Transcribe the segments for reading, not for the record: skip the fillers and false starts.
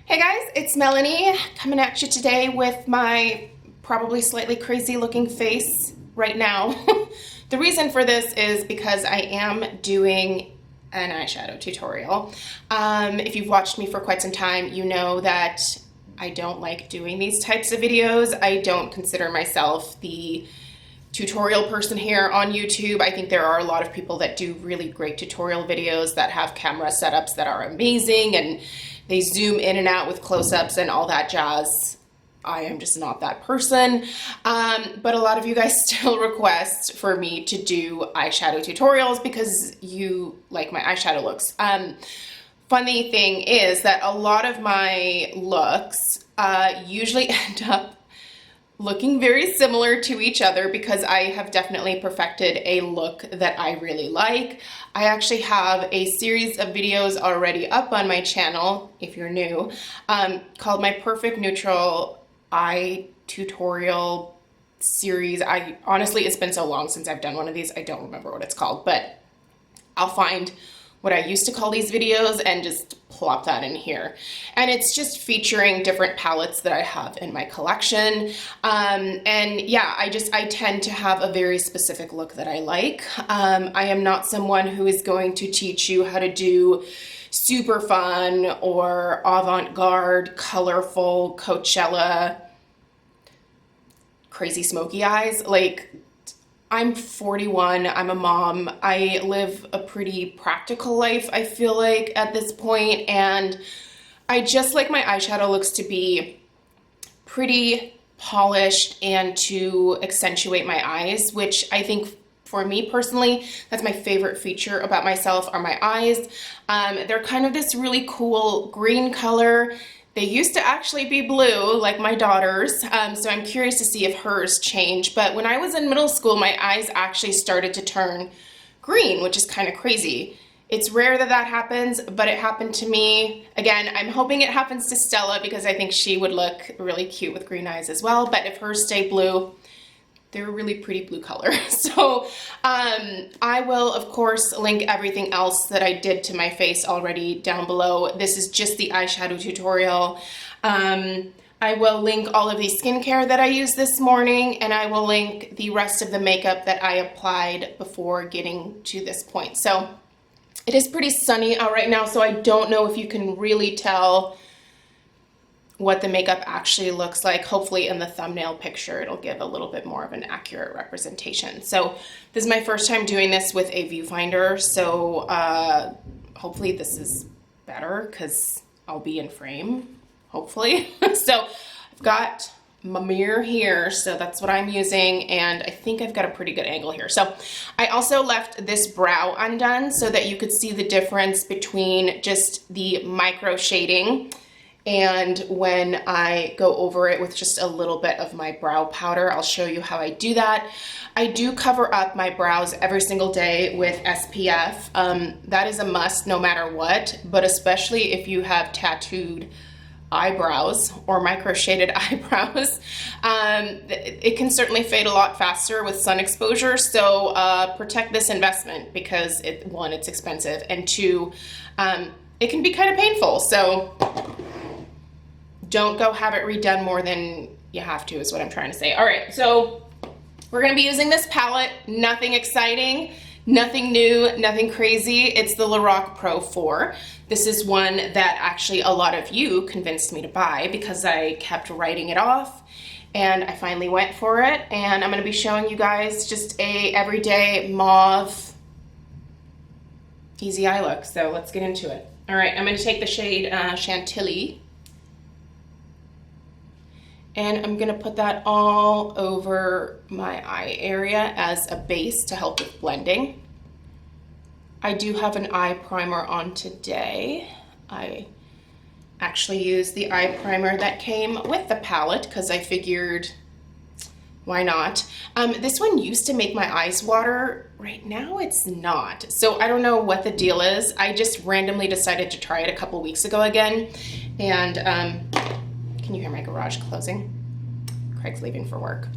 Hey guys, it's Melanie coming at you today with my probably slightly crazy looking face right now. The reason for this is because I am doing an eyeshadow tutorial. If you've watched me for quite some time, you know that I don't like doing these types of videos. I don't consider myself the tutorial person here on YouTube. I think there are a lot of people that do really great tutorial videos that have camera setups that are amazing and they zoom in and out with close-ups and all that jazz. I am just not that person. But a lot of you guys still request for me to do eyeshadow tutorials because you like my eyeshadow looks. Funny thing is that a lot of my looks usually end up looking very similar to each other because I have definitely perfected a look that I really like. I actually have a series of videos already up on my channel, if you're new, called my Perfect Neutral Eye Tutorial series. Honestly, it's been so long since I've done one of these, I don't remember what it's called, but I'll find what I used to call these videos and just plop that in here. And it's just featuring different palettes that I have in my collection. And yeah, I tend to have a very specific look that I like. I am not someone who is going to teach you how to do super fun or avant-garde, colorful Coachella, crazy smoky eyes. Like, I'm 41, I'm a mom, I live a pretty practical life, I feel like, at this point, and I just like my eyeshadow looks to be pretty polished and to accentuate my eyes, which I think for me personally, that's my favorite feature about myself are my eyes. They're kind of this really cool green color. They used to actually be blue, like my daughter's, so I'm curious to see if hers change. But when I was in middle school, my eyes actually started to turn green, which is kind of crazy. It's rare that that happens, but it happened to me. Again, I'm hoping it happens to Stella because I think she would look really cute with green eyes as well. But if hers stay blue, they're a really pretty blue color. So I will, of course, link everything else that I did to my face already down below. This is just the eyeshadow tutorial. I will link all of the skincare that I used this morning, and I will link the rest of the makeup that I applied before getting to this point. So it is pretty sunny out right now, so I don't know if you can really tell what the makeup actually looks like. Hopefully in the thumbnail picture it'll give a little bit more of an accurate representation. So this is my first time doing this with a viewfinder, so hopefully this is better because I'll be in frame, hopefully. So I've got my mirror here, so that's what I'm using, and I think I've got a pretty good angle here. So I also left this brow undone so that you could see the difference between just the micro shading and when I go over it with just a little bit of my brow powder. I'll show you how I do that. I do cover up my brows every single day with SPF. That is a must no matter what, but especially if you have tattooed eyebrows or micro shaded eyebrows. It can certainly fade a lot faster with sun exposure, so protect this investment because one, it's expensive, and two, it can be kind of painful. So don't go have it redone more than you have to, is what I'm trying to say. All right, so we're gonna be using this palette. Nothing exciting, nothing new, nothing crazy. It's the LORAC Pro 4. This is one that actually a lot of you convinced me to buy because I kept writing it off, and I finally went for it. And I'm gonna be showing you guys just a everyday mauve easy eye look. So let's get into it. All right, I'm gonna take the shade Chantilly, and I'm gonna put that all over my eye area as a base to help with blending. I do have an eye primer on today. I actually used the eye primer that came with the palette because I figured, why not? This one used to make my eyes water. Right now it's not. So I don't know what the deal is. I just randomly decided to try it a couple weeks ago again. And can you hear my garage closing? Craig's leaving for work.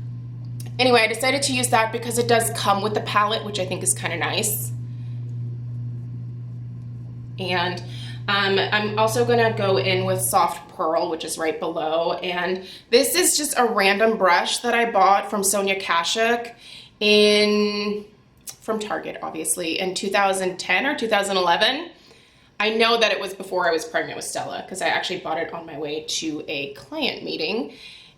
Anyway, I decided to use that because it does come with the palette, which I think is kind of nice. And I'm also gonna go in with Soft Pearl, which is right below, and this is just a random brush that I bought from Sonia Kashuk from Target, obviously, in 2010 or 2011. I know that it was before I was pregnant with Stella because I actually bought it on my way to a client meeting.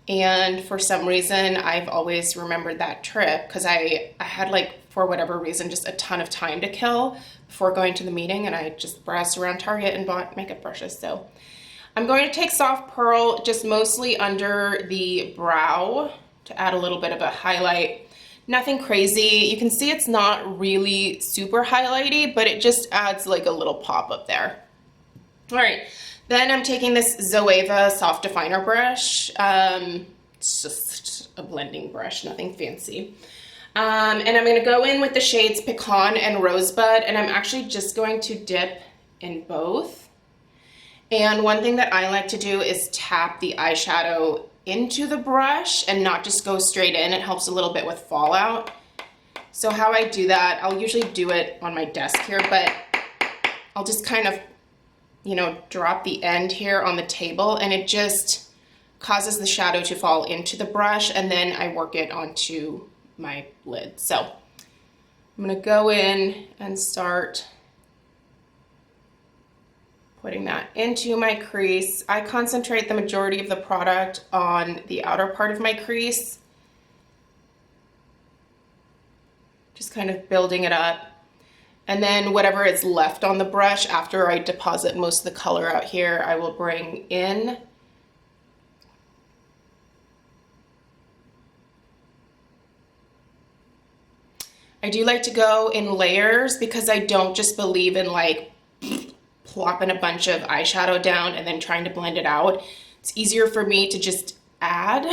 And for some reason, I've always remembered that trip because I had, like, for whatever reason, just a ton of time to kill before going to the meeting, and I just browsed around Target and bought makeup brushes. So I'm going to take Soft Pearl just mostly under the brow to add a little bit of a highlight. Nothing crazy. You can see it's not really super highlighty, but it just adds like a little pop up there. All right. Then I'm taking this Zoeva Soft Definer brush. It's just a blending brush, nothing fancy. And I'm going to go in with the shades Pecan and Rosebud, and I'm actually just going to dip in both. And one thing that I like to do is tap the eyeshadow into the brush and not just go straight in. It helps a little bit with fallout. So how I do that, I'll usually do it on my desk here, but I'll just kind of, you know, drop the end here on the table, and it just causes the shadow to fall into the brush, and then I work it onto my lid. So I'm gonna go in and start putting that into my crease. I concentrate the majority of the product on the outer part of my crease, just kind of building it up. And then whatever is left on the brush after I deposit most of the color out here, I will bring in. I do like to go in layers because I don't just believe in like plopping a bunch of eyeshadow down and then trying to blend it out. It's easier for me to just add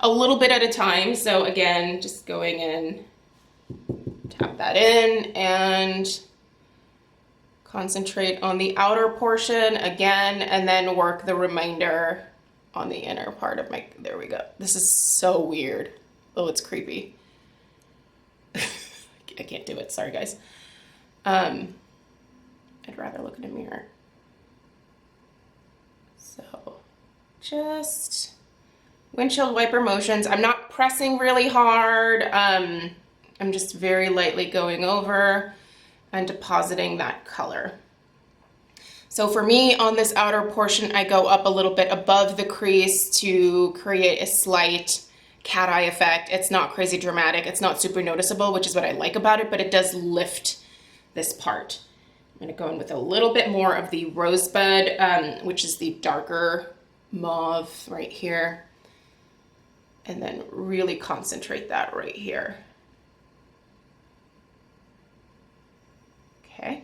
a little bit at a time. So again, just going in, tap that in and concentrate on the outer portion again, and then work the remainder on the inner part of my, there we go. This is so weird. Oh, it's creepy. I can't do it, sorry guys. I'd rather look in a mirror. So just windshield wiper motions. I'm not pressing really hard. I'm just very lightly going over and depositing that color. So for me, on this outer portion, I go up a little bit above the crease to create a slight cat eye effect. It's not crazy dramatic. It's not super noticeable, which is what I like about it, but it does lift this part. I'm gonna go in with a little bit more of the Rosebud, which is the darker mauve right here. And then really concentrate that right here. Okay.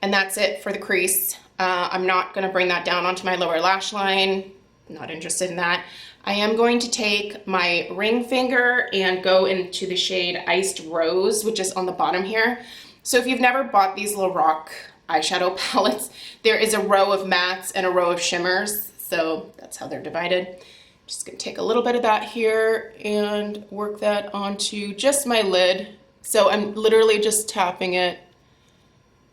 And that's it for the crease. I'm not gonna bring that down onto my lower lash line. Not interested in that. I am going to take my ring finger and go into the shade Iced Rose, which is on the bottom here. So if you've never bought these LORAC eyeshadow palettes, there is a row of mattes and a row of shimmers. So that's how they're divided. Just gonna take a little bit of that here and work that onto just my lid. So I'm literally just tapping it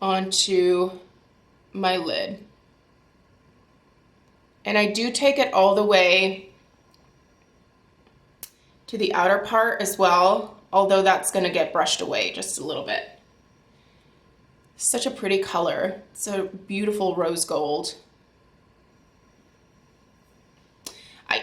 onto my lid. And I do take it all the way to the outer part as well, although that's gonna get brushed away just a little bit. Such a pretty color. It's a beautiful rose gold.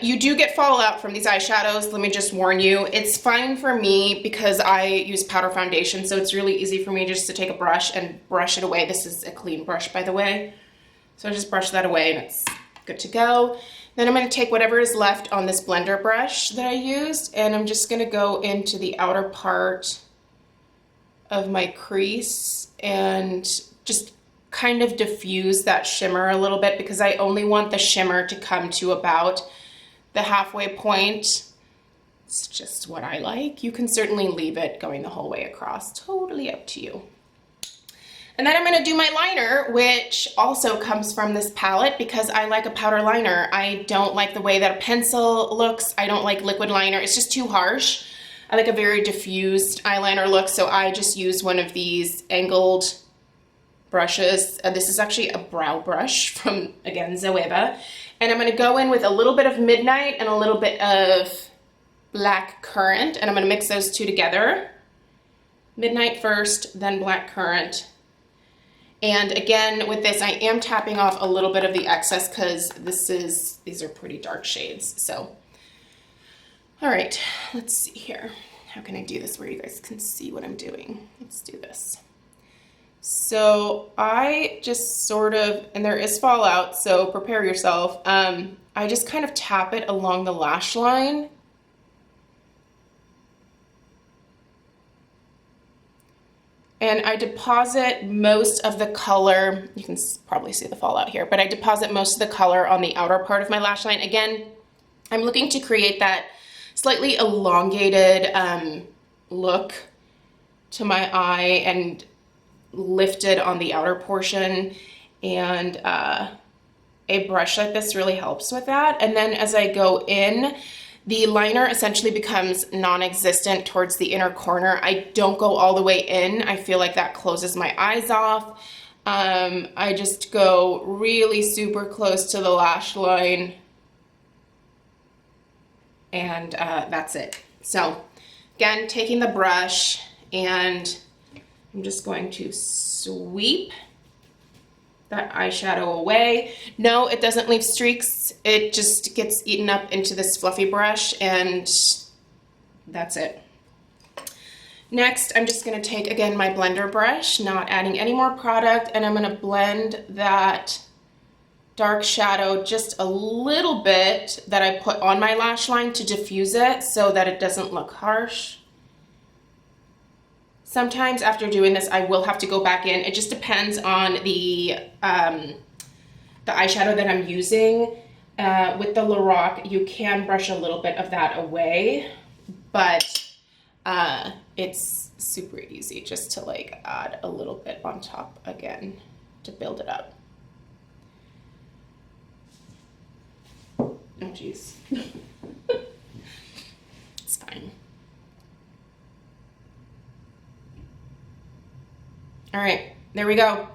You do get fallout from these eyeshadows, let me just warn you. It's fine for me because I use powder foundation, so it's really easy for me just to take a brush and brush it away. This is a clean brush, by the way. So I just brush that away and it's good to go. Then I'm going to take whatever is left on this blender brush that I used, and I'm just going to go into the outer part of my crease and just kind of diffuse that shimmer a little bit because I only want the shimmer to come to about the halfway point. It's just what I like. You can certainly leave it going the whole way across. Totally up to you. And then I'm going to do my liner, which also comes from this palette because I like a powder liner. I don't like the way that a pencil looks. I don't like liquid liner. It's just too harsh. I like a very diffused eyeliner look, so I just use one of these angled brushes. This is actually a brow brush from, again, Zoeva. And I'm going to go in with a little bit of Midnight and a little bit of Black Currant, and I'm going to mix those two together. Midnight first, then Black Currant. And again, with this, I am tapping off a little bit of the excess because these are pretty dark shades. So, all right, let's see here. How can I do this where you guys can see what I'm doing? Let's do this. So I just sort of, and there is fallout, so prepare yourself. I just kind of tap it along the lash line. And I deposit most of the color, you can probably see the fallout here, but I deposit most of the color on the outer part of my lash line. Again, I'm looking to create that slightly elongated look to my eye and lifted on the outer portion, and a brush like this really helps with that. And then as I go in, the liner essentially becomes non-existent towards the inner corner. I don't go all the way in. I feel like that closes my eyes off. I just go really super close to the lash line, and that's it. So again, taking the brush, and I'm just going to sweep that eyeshadow away. No, it doesn't leave streaks. It just gets eaten up into this fluffy brush, and that's it. Next, I'm just gonna take, again, my blender brush, not adding any more product, and I'm gonna blend that dark shadow just a little bit that I put on my lash line to diffuse it so that it doesn't look harsh. Sometimes after doing this, I will have to go back in. It just depends on the eyeshadow that I'm using. With the LORAC, you can brush a little bit of that away, but it's super easy just to like add a little bit on top again to build it up. Oh geez. It's fine. All right, there we go.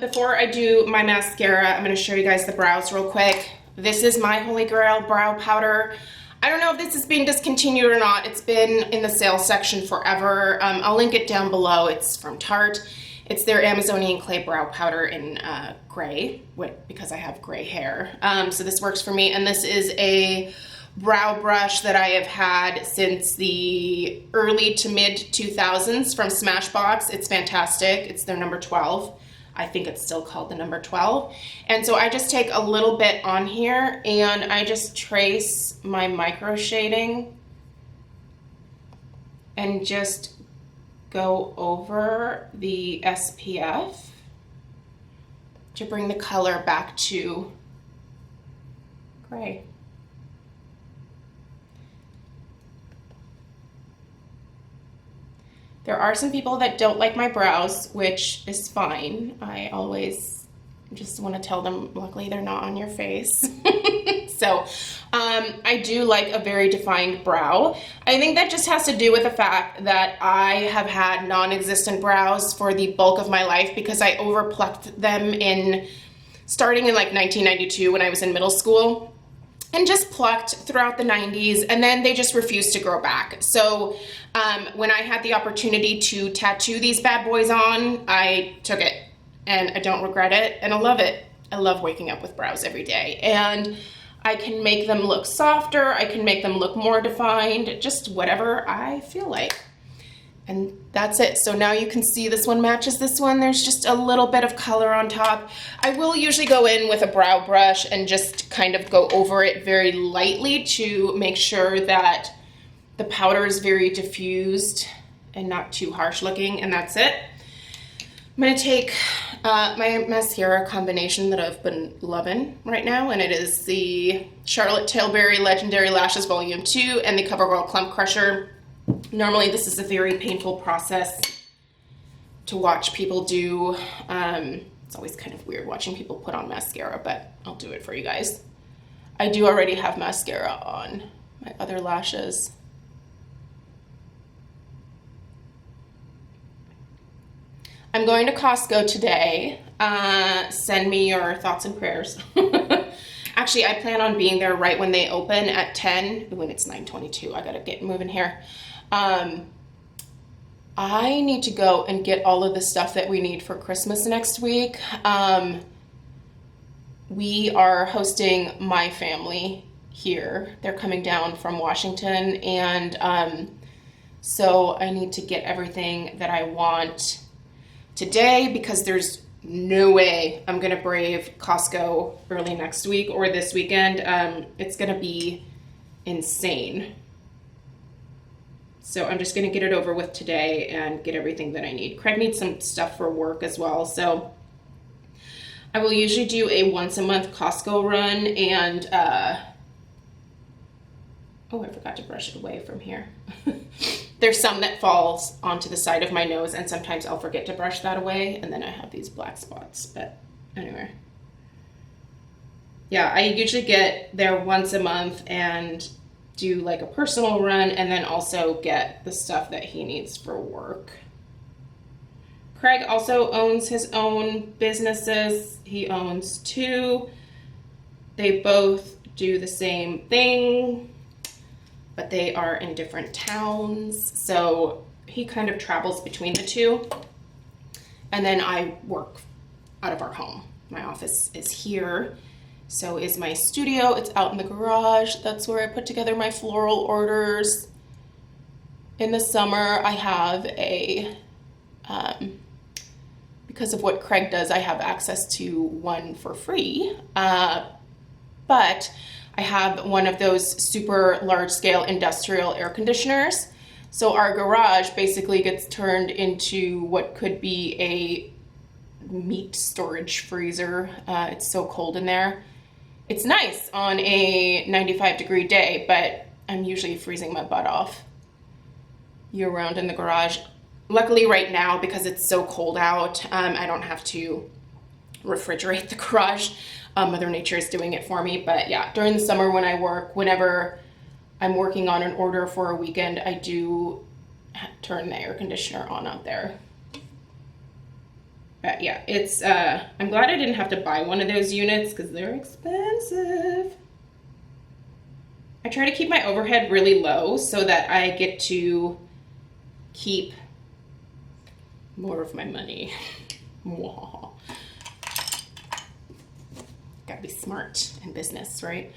Before I do my mascara, I'm gonna show you guys the brows real quick. This is my Holy Grail brow powder. I don't know if this is being discontinued or not. It's been in the sales section forever. I'll link it down below. It's from Tarte. It's their Amazonian clay brow powder in gray, because I have gray hair. So this works for me, and this is a brow brush that I have had since the early to mid 2000s from Smashbox. It's fantastic. It's their number 12. I think it's still called the number 12. And so I just take a little bit on here and I just trace my micro shading and just go over the SPF to bring the color back to gray. There are some people that don't like my brows, which is fine. I always just want to tell them, luckily they're not on your face. So I do like a very defined brow. I think that just has to do with the fact that I have had non-existent brows for the bulk of my life because I overplucked them starting in like 1992 when I was in middle school, and just plucked throughout the 90s, and then they just refused to grow back. So when I had the opportunity to tattoo these bad boys on, I took it, and I don't regret it, and I love it. I love waking up with brows every day, and I can make them look softer, I can make them look more defined, just whatever I feel like. And that's it. So now you can see this one matches this one. There's just a little bit of color on top. I will usually go in with a brow brush and just kind of go over it very lightly to make sure that the powder is very diffused and not too harsh looking, and that's it. I'm gonna take my mascara combination that I've been loving right now, and it is the Charlotte Tilbury Legendary Lashes Volume 2 and the CoverGirl Clump Crusher. Normally this is a very painful process to watch people do. It's always kind of weird watching people put on mascara, but I'll do it for you guys. I do already have mascara on my other lashes. I'm going to Costco today. Send me your thoughts and prayers. Actually, I plan on being there right when they open at 10. When it's 9:22, I gotta get moving here. I need to go and get all of the stuff that we need for Christmas next week. We are hosting my family here. They're coming down from Washington, and so I need to get everything that I want today because there's no way I'm gonna brave Costco early next week or this weekend. It's gonna be insane. So I'm just gonna get it over with today and get everything that I need. Craig needs some stuff for work as well, so I will usually do a once a month Costco run, and oh, I forgot to brush it away from here. There's some that falls onto the side of my nose, and sometimes I'll forget to brush that away, and then I have these black spots. But anyway, yeah, I usually get there once a month and do like a personal run, and then also get the stuff that he needs for work. Craig also owns his own businesses. He owns two. They both do the same thing, but they are in different towns. So he kind of travels between the two. And then I work out of our home. My office is here. So is my studio. It's out in the garage. That's where I put together my floral orders. In the summer, I have a, because of what Craig does, I have access to one for free. But I have one of those super large scale industrial air conditioners. So our garage basically gets turned into what could be a meat storage freezer. It's so cold in there. It's nice on a 95-degree day, but I'm usually freezing my butt off year round in the garage. Luckily right now, because it's so cold out, I don't have to refrigerate the garage. Mother Nature is doing it for me. But yeah, during the summer when I work, whenever I'm working on an order for a weekend, I do turn the air conditioner on out there. But yeah, it's, I'm glad I didn't have to buy one of those units because they're expensive. I try to keep my overhead really low so that I get to keep more of my money. Gotta be smart in business, right?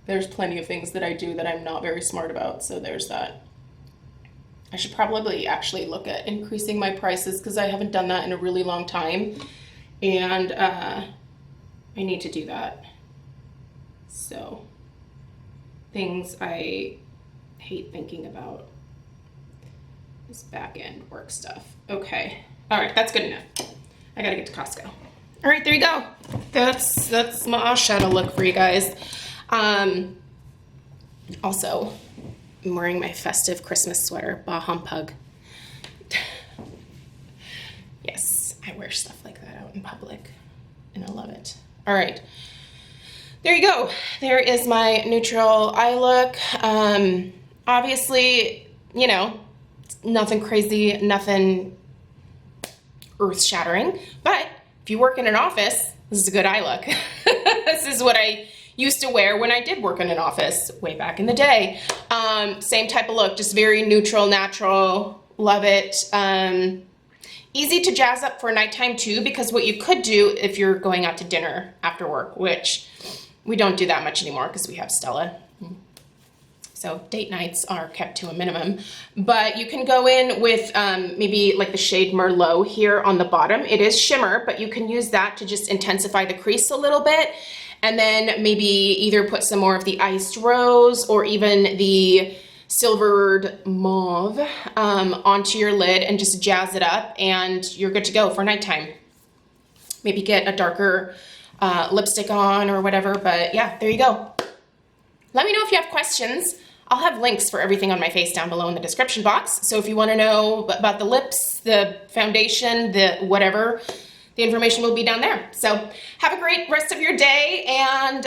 There's plenty of things that I do that I'm not very smart about, so there's that. I should probably actually look at increasing my prices because I haven't done that in a really long time, and I need to do that. So, things I hate thinking about is back end work stuff. Okay, all right, that's good enough. I gotta get to Costco. All right, there you go. That's my eyeshadow look for you guys. Also, I'm wearing my festive Christmas sweater, bah humbug. Yes, I wear stuff like that out in public, and I love it. All right, there you go. There is my neutral eye look. Obviously, you know, nothing crazy, nothing earth-shattering, but if you work in an office, this is a good eye look. This is what I used to wear when I did work in an office way back in the day. Same type of look, just very neutral, natural, love it. Easy to jazz up for nighttime too, because what you could do if you're going out to dinner after work, which we don't do that much anymore because we have Stella. So date nights are kept to a minimum, but you can go in with maybe like the shade Merlot here on the bottom. It is shimmer, but you can use that to just intensify the crease a little bit. And then maybe either put some more of the iced rose or even the silvered mauve onto your lid and just jazz it up, and you're good to go for nighttime. Maybe get a darker lipstick on or whatever, but yeah, there you go. Let me know if you have questions. I'll have links for everything on my face down below in the description box. So if you want to know about the lips, the foundation, the whatever, the information will be down there. So have a great rest of your day, and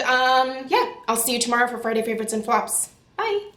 yeah, I'll see you tomorrow for Friday Favorites and Flops. Bye.